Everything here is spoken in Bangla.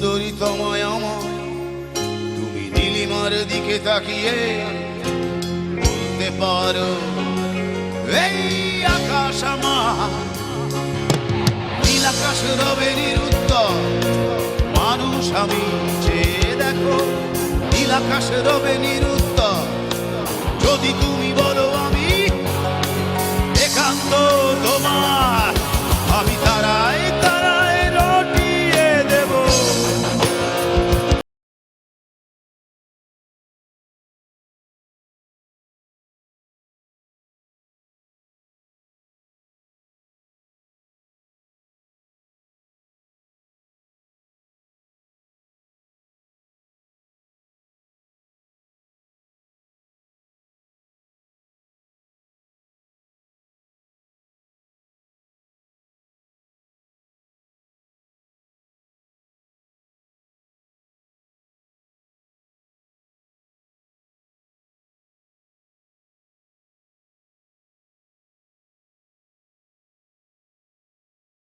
সুন্দরী তোমায় আমার, তুমি নীলিমার দিকে তাকিয়ে বলতে পারো এই আকাশ আমার। নীল আকাশ রবে নিরুত্তর, মানুষ আমি চেয়ে দেখো, নীল আকাশ রবে নিরুত্তর। যদি তুমি